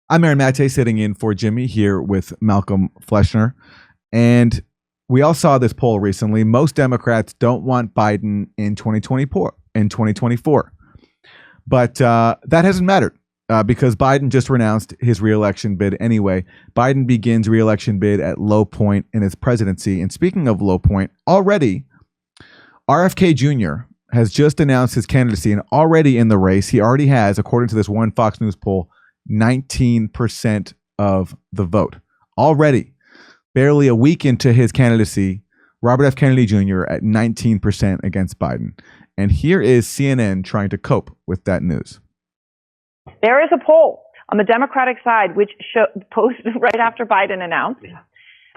I'm Aaron Maté, sitting in for Jimmy here with Malcolm Fleschner. And we all saw this poll recently. Most Democrats don't want Biden in 2024. But that hasn't mattered because Biden just renounced his reelection bid anyway. Biden begins reelection bid at low point in his presidency. And speaking of low point, already RFK Jr. has just announced his candidacy and already in the race. He already has, according to this one Fox News poll, 19% of the vote. Already, barely a week into his candidacy, Robert F. Kennedy Jr. at 19% against Biden. And here is CNN trying to cope with that news. There is a poll on the Democratic side which posted right after Biden announced.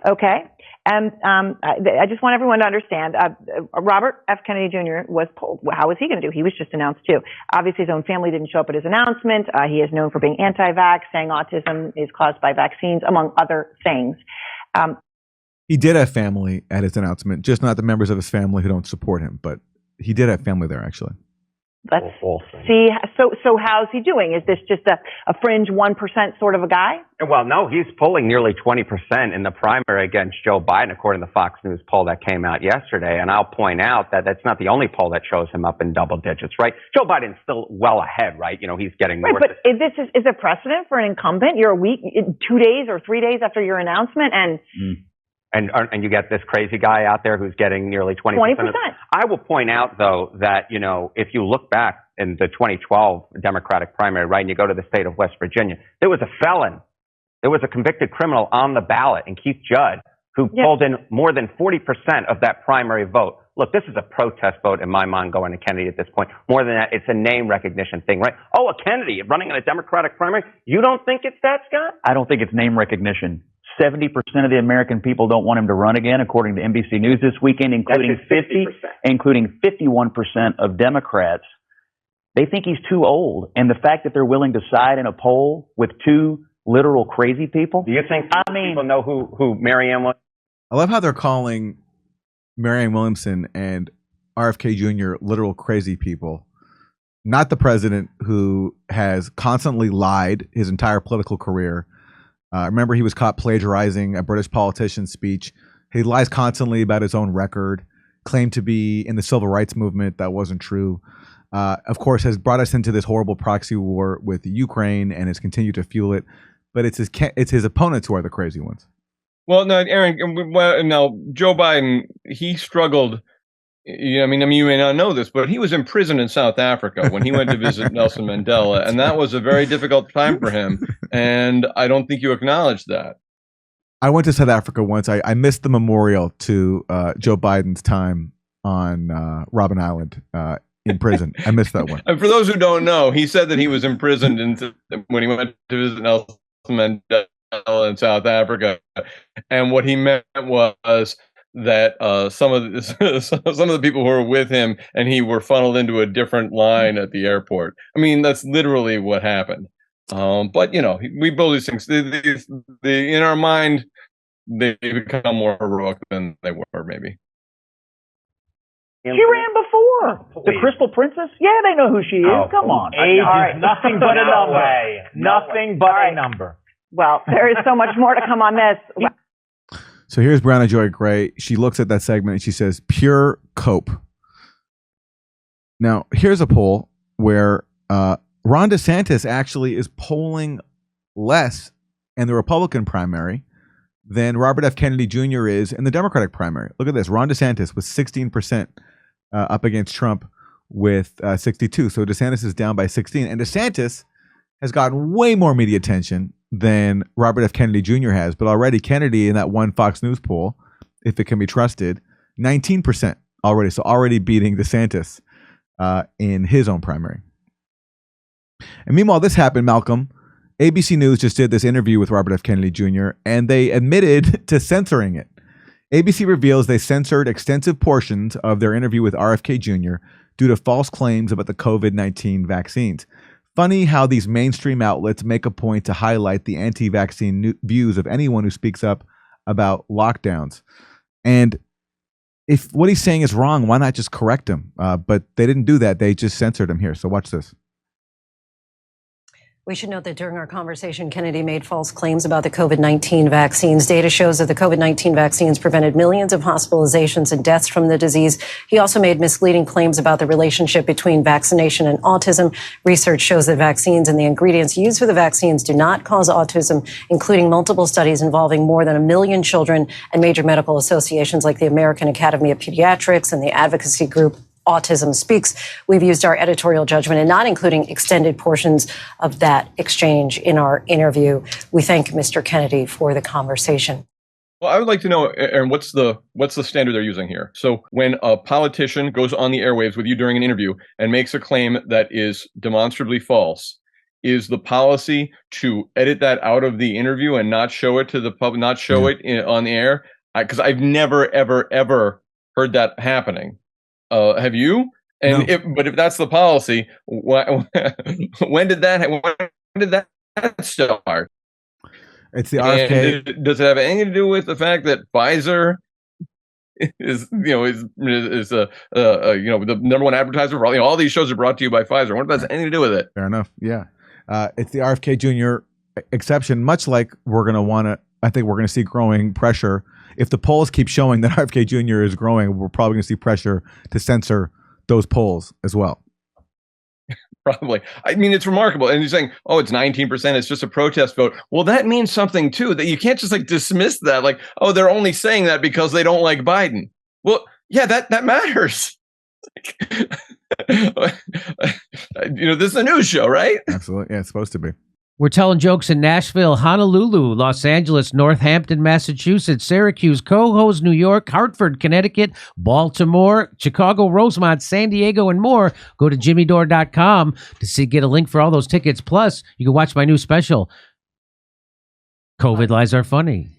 Okay. And I just want everyone to understand, Robert F. Kennedy Jr. was polled. How was he going to do? He was just announced too. Obviously, his own family didn't show up at his announcement. He is known for being anti-vax, saying autism is caused by vaccines, among other things. He did have family at his announcement, just not the members of his family who don't support him, but he did have family there, actually. Let's see. So how's he doing? Is this just a fringe 1% sort of a guy? Well, no, he's polling nearly 20% in the primary against Joe Biden, according to the Fox News poll that came out yesterday. And I'll point out that that's not the only poll that shows him up in double digits, right? Joe Biden's still well ahead, right? You know, he's getting right, but this is a precedent for an incumbent. You're a week, 2 days or 3 days after your announcement, and you get this crazy guy out there who's getting nearly 20%. 20%. I will point out, though, that, you know, if you look back in the 2012 Democratic primary, right, and you go to the state of West Virginia, there was a felon. There was a convicted criminal on the ballot, and Keith Judd, who pulled in more than 40% of that primary vote. Look, this is a protest vote in my mind going to Kennedy at this point. More than that, it's a name recognition thing, right? Oh, a Kennedy running in a Democratic primary. You don't think it's that, Scott? I don't think it's name recognition. 70% of the American people don't want him to run again, according to NBC News this weekend, including 51% of Democrats. They think he's too old. And the fact that they're willing to side in a poll with two literal crazy people. Do you think people know who Marianne was? I love how they're calling Marianne Williamson and RFK Jr. literal crazy people. Not the president, who has constantly lied his entire political career. Remember, he was caught plagiarizing a British politician's speech. He lies constantly about his own record, claimed to be in the civil rights movement. That wasn't true. Of course, has brought us into this horrible proxy war with Ukraine and has continued to fuel it. But it's his opponents who are the crazy ones. Well, no, Aaron, now, Joe Biden, he struggled. I mean, you may not know this, but he was imprisoned in South Africa when he went to visit Nelson Mandela, and that was a very difficult time for him. And I don't think you acknowledged that. I went to South Africa once. I missed the memorial to Joe Biden's time on Robben Island in prison. I missed that one. And for those who don't know, he said that he was imprisoned when he went to visit Nelson Mandela in South Africa, and what he meant was that some of the people who were with him and he were funneled into a different line at the airport. I mean, that's literally what happened. But you know, we build these things. In our mind, they become more heroic than they were, maybe. She ran before. The Crystal Princess? Yeah, they know who she is. Come on. Age is nothing but a number. Nothing but a number. Well, there is so much more to come on this. So here's Brianna Joy Gray. She looks at that segment and she says, pure cope. Now, here's a poll where Ron Desantis actually is polling less in the Republican primary than Robert F. Kennedy Jr. is in the Democratic primary. Look at this. Ron DeSantis was 16% up against Trump with 62. So DeSantis is down by 16. And DeSantis has gotten way more media attention than Robert F. Kennedy Jr. has. But already Kennedy, in that one Fox News poll, if it can be trusted, 19% already. So already beating DeSantis in his own primary. And meanwhile, this happened, Malcolm. ABC News just did this interview with Robert F. Kennedy Jr., and they admitted to censoring it. ABC reveals they censored extensive portions of their interview with RFK Jr. due to false claims about the COVID-19 vaccines. Funny how these mainstream outlets make a point to highlight the anti-vaccine views of anyone who speaks up about lockdowns. And if what he's saying is wrong, why not just correct him? But they didn't do that. They just censored him here. So watch this. We should note that during our conversation, Kennedy made false claims about the COVID-19 vaccines. Data shows that the COVID-19 vaccines prevented millions of hospitalizations and deaths from the disease. He also made misleading claims about the relationship between vaccination and autism. Research shows that vaccines and the ingredients used for the vaccines do not cause autism, including multiple studies involving more than 1 million children and major medical associations like the American Academy of Pediatrics and the advocacy group Autism Speaks. We've used our editorial judgment in not including extended portions of that exchange in our interview. We thank Mr. Kennedy for the conversation. Well, I would like to know, Aaron, what's the standard they're using here? So when a politician goes on the airwaves with you during an interview and makes a claim that is demonstrably false, is the policy to edit that out of the interview and not show it to the public, not show it on the air? Because I've never, ever, ever heard that happening. Have you? And No. But if that's the policy, when did that start? It's the RFK. And does it have anything to do with the fact that Pfizer is the number one advertiser for all these shows are brought to you by Pfizer? What does that have anything to do with it? Fair enough. Yeah. It's the RFK Jr. exception, much like I think we're going to see growing pressure. If the polls keep showing that RFK Jr. is growing, we're probably going to see pressure to censor those polls as well. Probably. I mean, it's remarkable. And you're saying, oh, it's 19%. It's just a protest vote. Well, that means something, too, that you can't just dismiss that. Like, oh, they're only saying that because they don't like Biden. Well, yeah, that matters. This is a news show, right? Absolutely. Yeah, it's supposed to be. We're telling jokes in Nashville, Honolulu, Los Angeles, Northampton, Massachusetts, Syracuse, Cohoes, New York, Hartford, Connecticut, Baltimore, Chicago, Rosemont, San Diego, and more. Go to jimmydore.com to get a link for all those tickets. Plus, you can watch my new special, COVID Lies Are Funny.